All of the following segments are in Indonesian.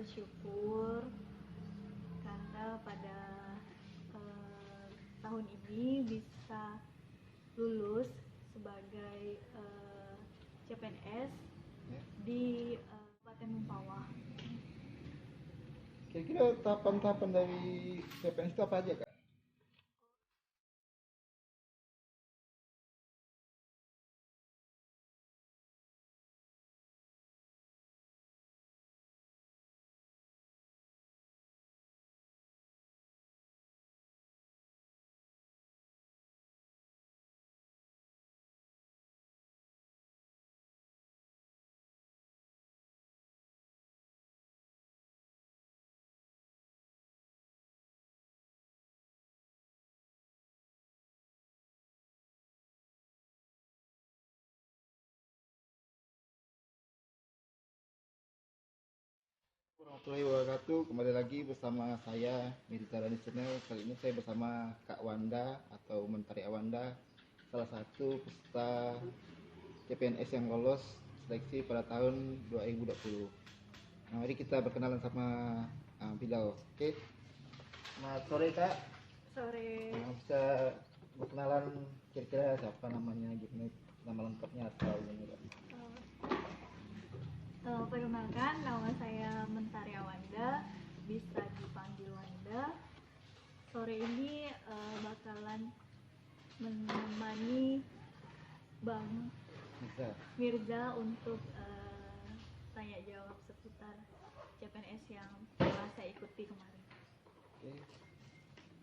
bersyukur karena pada tahun ini bisa lulus sebagai CPNS di Kabupaten Mempawah. Kira-kira tahapan-tahapan dari CPNS itu apa aja, Kak? Warahmatullahi wabarakatuh. Kembali lagi bersama saya Mirza Dani Channel. Kali ini saya bersama Kak Wanda atau Mentari Awanda, salah satu peserta CPNS yang lolos seleksi pada tahun 2020. Nah, mari kita berkenalan sama Bilal. Oke. Selamat sore, Kak. Sore. Nah, bisa berkenalan kira-kira siapa namanya, gimana nama lengkapnya atau ini, Kak? Perkenalkan, nama saya Mentari Awanda, bisa dipanggil Wanda. Sore ini bakalan menemani Bang Mirza untuk tanya jawab seputar CPNS yang telah saya ikuti kemarin. Oke.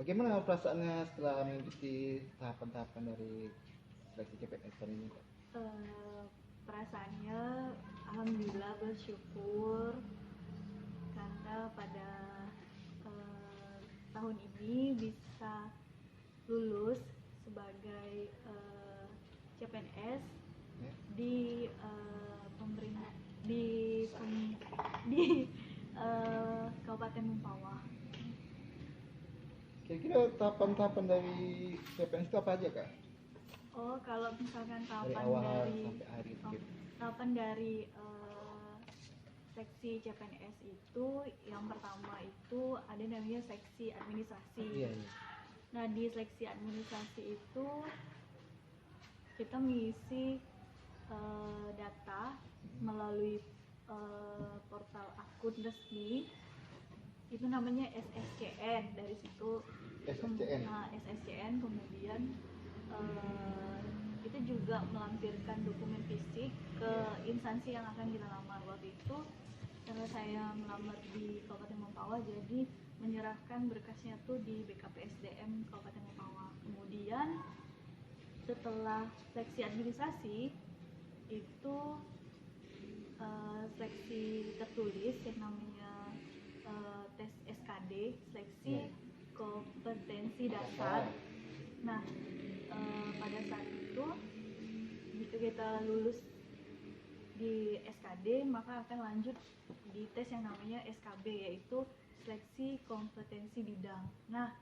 Bagaimana perasaannya setelah mengikuti tahapan-tahapan dari seleksi CPNS ini, Kak? Perasaannya alhamdulillah bersyukur karena pada tahun ini bisa lulus sebagai CPNS di pemerintah di Kabupaten Mempawah. Kira-kira tahapan-tahapan dari CPNS itu apa aja, Kak? Oh, kalau misalkan Dari awal sampai akhir gitu. tahapan dari seksi CPNS itu yang pertama itu ada namanya seksi administrasi. Iya. Nah, di seksi administrasi itu kita mengisi data melalui portal akun resmi, itu namanya SSCN. Dari situ SSCN kemudian kita juga melampirkan dokumen fisik ke instansi yang akan kita lamar. Waktu itu karena saya melamar di Kabupaten Mempawah, jadi menyerahkan berkasnya tuh di BKPSDM Kabupaten Mempawah. Kemudian setelah seleksi administrasi itu seleksi tertulis yang namanya tes SKD, seleksi kompetensi dasar. Nah, pada saat itu jika kita lulus di SKD maka akan lanjut di tes yang namanya SKB, yaitu seleksi kompetensi bidang. Nah,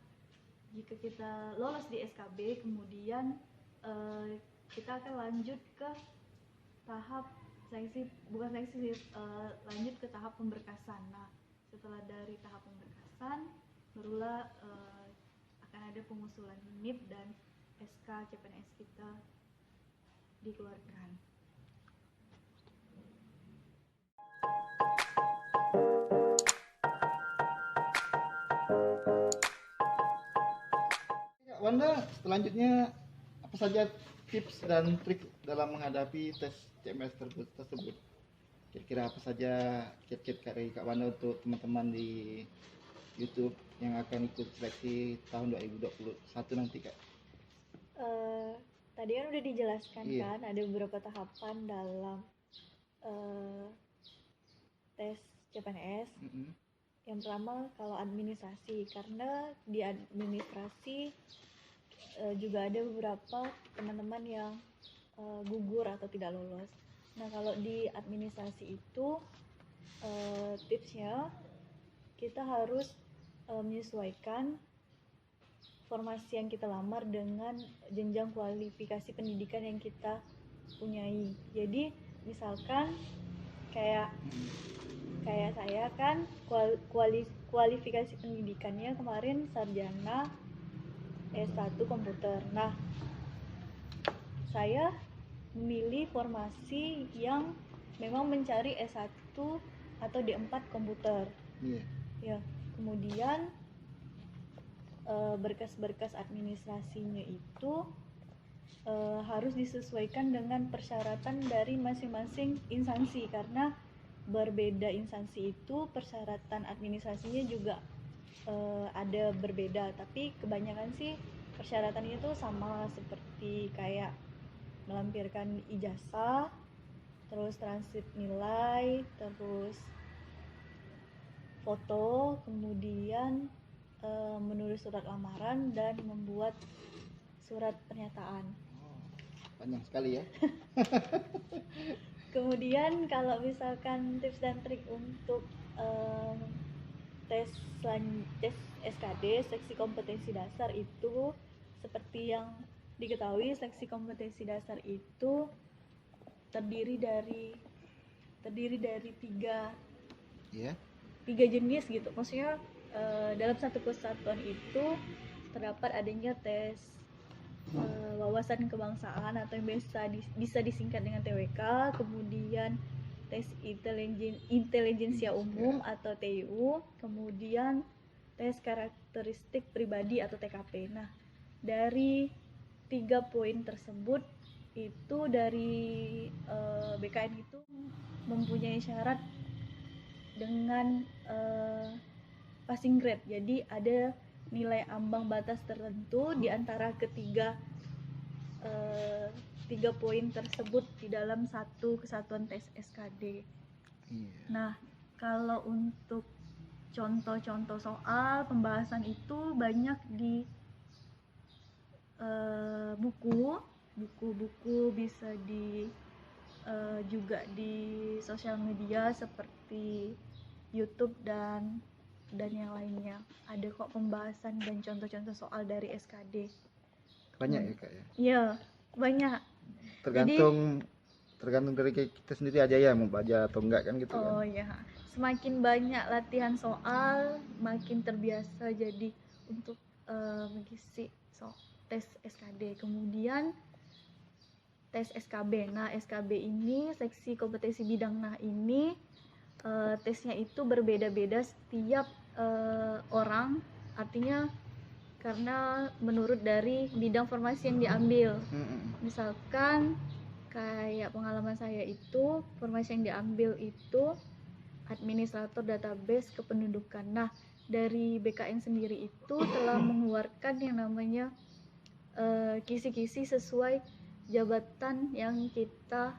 jika kita lolos di SKB kemudian kita akan lanjut ke tahap lanjut ke tahap pemberkasan. Nah, setelah dari tahap pemberkasan barulah akan ada pengusulan NIP dan SK CPNS kita dikeluarkan. Wanda, selanjutnya apa saja tips dan trik dalam menghadapi tes CPNS tersebut? Kira-kira apa saja kiat-kiat dari Kak Wanda untuk teman-teman di YouTube yang akan ikut seleksi tahun 2021 nanti, Kak? Tadi kan udah dijelaskan kan ada beberapa tahapan dalam tes CPNS. Yang pertama kalau administrasi, karena di administrasi juga ada beberapa teman-teman yang gugur atau tidak lolos. Nah, kalau di administrasi itu tipsnya kita harus menyesuaikan formasi yang kita lamar dengan jenjang kualifikasi pendidikan yang kita punyai. Jadi misalkan kayak kayak saya kan kualifikasi pendidikannya kemarin sarjana S1 komputer. Nah, saya memilih formasi yang memang mencari S1 atau D4 komputer. Iya. Ya, kemudian berkas-berkas administrasinya itu harus disesuaikan dengan persyaratan dari masing-masing instansi, karena berbeda instansi itu persyaratan administrasinya juga ada berbeda, tapi kebanyakan sih persyaratannya itu sama, seperti kayak melampirkan ijazah, terus transkip nilai, terus foto, kemudian menulis surat lamaran dan membuat surat pernyataan. Panjang sekali ya. Kemudian kalau misalkan tips dan trik untuk tes SKD, seleksi kompetensi dasar, itu seperti yang diketahui, seleksi kompetensi dasar itu terdiri dari tiga jenis gitu. Maksudnya dalam satu kesatuan itu terdapat adanya tes wawasan kebangsaan atau yang bisa disingkat dengan TWK, kemudian tes intelijensia umum atau TIU, kemudian tes karakteristik pribadi atau TKP. Nah, dari 3 poin tersebut itu dari BKN itu mempunyai syarat dengan passing grade. Jadi ada nilai ambang batas tertentu di antara tiga poin tersebut di dalam satu kesatuan tes SKD. Iya. Nah, kalau untuk contoh-contoh soal pembahasan itu banyak di buku-buku, bisa juga di sosial media seperti YouTube dan yang lainnya. Ada kok pembahasan dan contoh-contoh soal dari SKD. Banyak ya Kak ya? Iya, banyak. Tergantung dari kita sendiri aja ya, mau baca atau enggak kan gitu kan. Oh ya, semakin banyak latihan soal, makin terbiasa jadi untuk mengisi tes SKD. Kemudian tes SKB. Nah, SKB ini seksi kompetensi bidang. Nah, ini tesnya itu berbeda-beda setiap orang, artinya karena menurut dari bidang formasi yang diambil. Misalkan kayak pengalaman saya itu, formasi yang diambil itu administrator database kependudukan. Nah, dari BKN sendiri itu telah mengeluarkan yang namanya kisi-kisi sesuai jabatan yang kita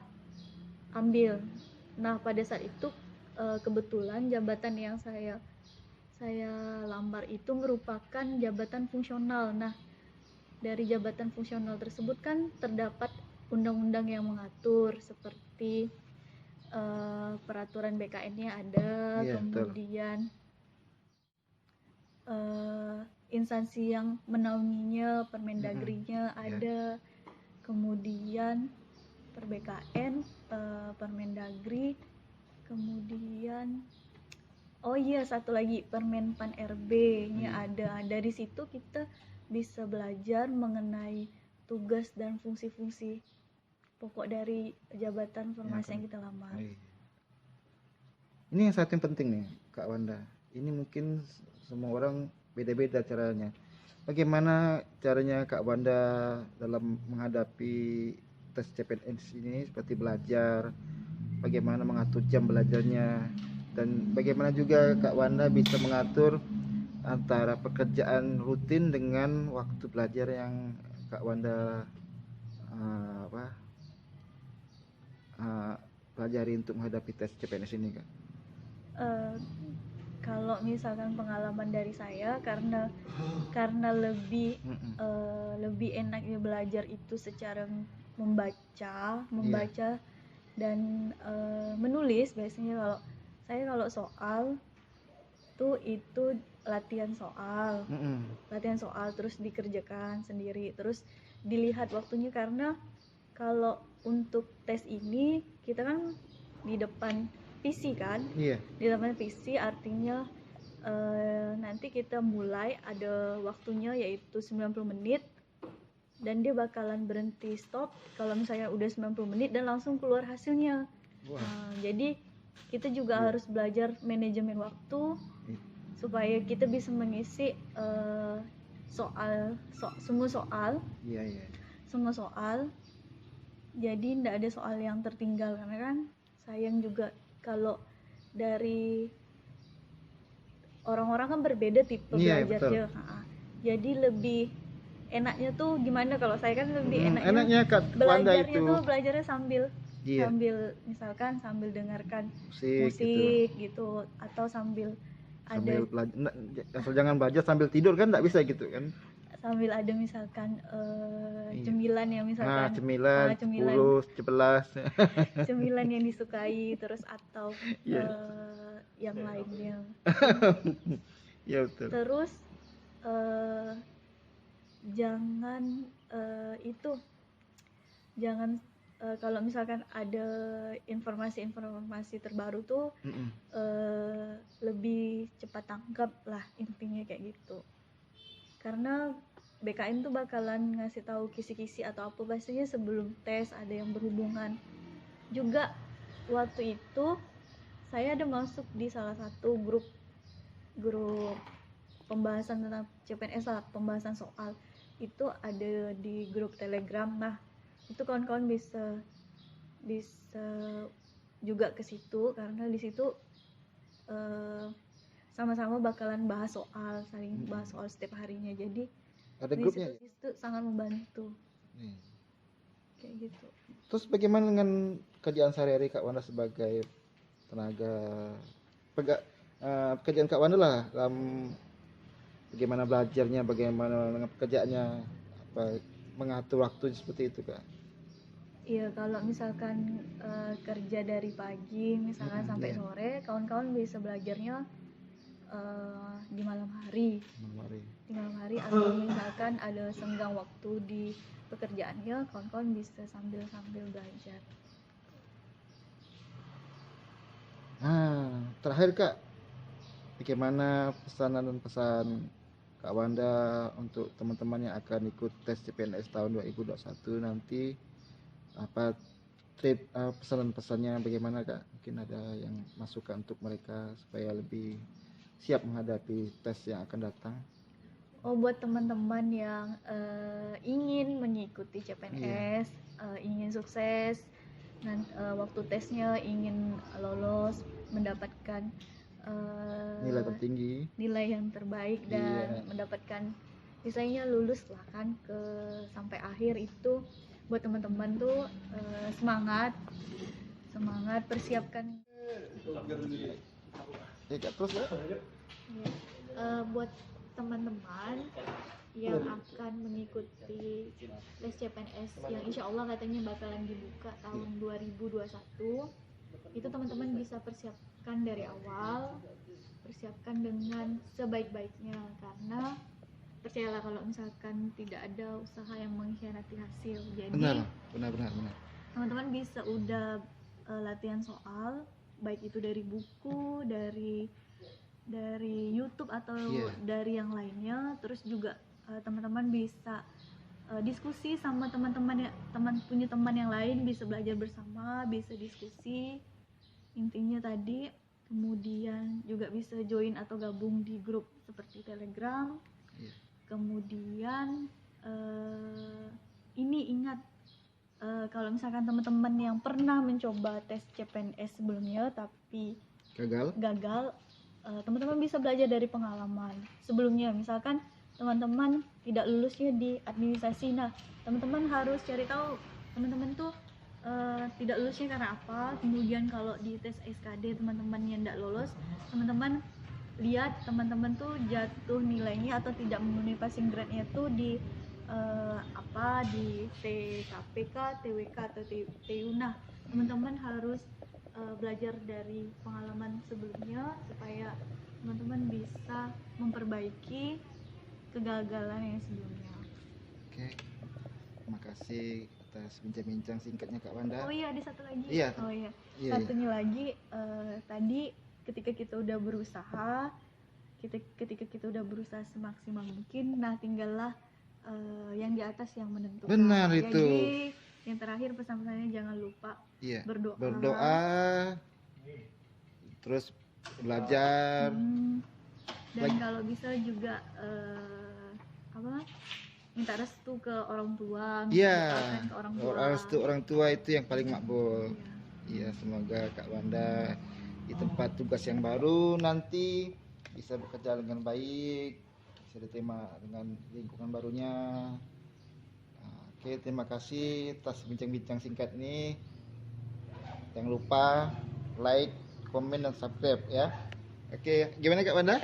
ambil. Nah, pada saat itu kebetulan jabatan yang saya lamar itu merupakan jabatan fungsional. Nah, dari jabatan fungsional tersebut kan terdapat undang-undang yang mengatur, seperti peraturan BKN-nya ada, kemudian instansi yang menaunginya, Permendagri-nya ada, kemudian per BKN, Permendagri, kemudian satu lagi Permenpan RB-nya ada. Dari situ kita bisa belajar mengenai tugas dan fungsi-fungsi pokok dari jabatan formasi yang kita lamar. Ini yang satu yang penting nih Kak Wanda. Ini mungkin semua orang beda-beda caranya. Bagaimana caranya Kak Wanda dalam menghadapi tes CPNS ini, seperti belajar, bagaimana mengatur jam belajarnya, dan bagaimana juga Kak Wanda bisa mengatur antara pekerjaan rutin dengan waktu belajar yang Kak Wanda pelajari untuk menghadapi tes CPNS ini Kak? Kalau misalkan pengalaman dari saya, karena lebih enaknya belajar itu secara membaca dan menulis. Biasanya kalau soal itu latihan soal terus dikerjakan sendiri, terus dilihat waktunya, karena kalau untuk tes ini kita kan di depan PC kan. Iya. Di lapangan PC artinya nanti kita mulai ada waktunya yaitu 90 menit dan dia bakalan berhenti stop kalau misalnya udah 90 menit dan langsung keluar hasilnya. Wah. Jadi kita juga harus belajar manajemen waktu supaya kita bisa mengisi semua soal. Iya. Semua soal. Jadi tidak ada soal yang tertinggal karena kan sayang juga kalau dari orang-orang kan berbeda tipe belajarnya. Jadi lebih enaknya tuh gimana kalau saya kan lebih enaknya Kak Wanda belajarnya itu tuh belajarnya sambil Iya. misalkan sambil dengarkan musik gitu atau sambil belajar. Asal jangan belajar sambil tidur kan nggak bisa gitu kan. Sambil ada misalkan cemilan ya misalkan cemilan 11 cemilan yang disukai terus atau yang lainnya. Ya betul. Terus jangan kalau misalkan ada informasi terbaru tuh lebih cepat tangkap lah, intinya kayak gitu. Karena BKN tuh bakalan ngasih tahu kisi-kisi atau apa biasanya sebelum tes, ada yang berhubungan. Juga waktu itu saya ada masuk di salah satu grup pembahasan tentang CPNS lah, pembahasan soal itu ada di grup Telegram. Nah itu kawan-kawan bisa juga ke situ karena di situ sama-sama bakalan bahas soal, saling bahas soal setiap harinya. Jadi ada grupnya. Itu sangat membantu. Kayak gitu. Terus bagaimana dengan kerjaan sehari-hari Kak Wanda sebagai tenaga pekerjaan Kak Wanda lah dalam bagaimana belajarnya, bagaimana dengan pekerjaannya, mengatur waktu seperti itu Kak? Iya, kalau misalkan kerja dari pagi misalkan sampai sore, kawan-kawan bisa belajarnya di malam hari. Atau misalkan ada senggang waktu di pekerjaannya, kawan-kawan bisa sambil belajar. Terakhir Kak, bagaimana pesanan dan pesan Kak Wanda untuk teman-teman yang akan ikut tes CPNS tahun 2021 nanti? Apa pesanan-pesannya bagaimana Kak? Mungkin ada yang masukan untuk mereka supaya lebih siap menghadapi tes yang akan datang. Buat teman-teman yang ingin mengikuti CPNS, ingin sukses dan waktu tesnya ingin lolos, mendapatkan nilai tertinggi, nilai yang terbaik dan mendapatkan misalnya lulus lah kan ke sampai akhir itu. Buat teman-teman tuh semangat persiapkan. Terus buat teman-teman yang akan mengikuti tes CPNS yang insya Allah katanya bakalan dibuka tahun 2021, itu teman-teman bisa persiapkan dari awal, persiapkan dengan sebaik-baiknya, karena percayalah kalau misalkan tidak ada usaha yang mengkhianati hasil. Jadi benar. Teman-teman bisa udah latihan soal, baik itu dari buku, dari YouTube atau dari yang lainnya. Terus juga teman-teman bisa diskusi sama teman-teman yang lain, bisa belajar bersama, bisa diskusi. Intinya tadi, kemudian juga bisa join atau gabung di grup seperti Telegram. Kemudian ini ingat, kalau misalkan teman-teman yang pernah mencoba tes CPNS sebelumnya tapi gagal, teman-teman bisa belajar dari pengalaman sebelumnya. Misalkan teman-teman tidak lulusnya di administrasi, nah teman-teman harus cari tahu teman-teman tuh tidak lulusnya karena apa. Kemudian kalau di tes SKD teman-teman yang tidak lolos, teman-teman lihat teman-teman tuh jatuh nilainya atau tidak memenuhi passing grade-nya tuh di di TKPK, TWK atau TU. Nah, teman-teman harus belajar dari pengalaman sebelumnya supaya teman-teman bisa memperbaiki kegagalan yang sebelumnya. Oke. Terima kasih atas bincang-bincang singkatnya Kak Wanda. Oh iya, ada satu lagi. Iya. Oh iya. Iya, Satunya lagi tadi ketika kita udah berusaha, ketika kita udah berusaha semaksimal mungkin, nah tinggallah yang di atas yang menentukan. Benar itu. Jadi yang terakhir pesan-pesannya jangan lupa iya. berdoa. Berdoa, terus belajar. Dan Lagi- kalau bisa juga minta restu ke orang tua, minta Iya. doakan ke orang tua. Orang tua itu yang paling makbul. Iya. Iya, semoga Kak Wanda di tempat tugas yang baru nanti bisa bekerja dengan baik, bisa diterima dengan lingkungan barunya. Nah, oke, terima kasih atas bincang-bincang singkat ini. Jangan lupa like, komen, dan subscribe ya. Oke, gimana Kak Wanda?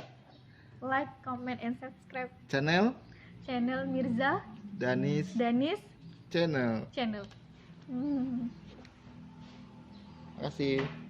Like, comment, and subscribe Channel channel Mirza Danis Danis Channel. Channel. Terima kasih.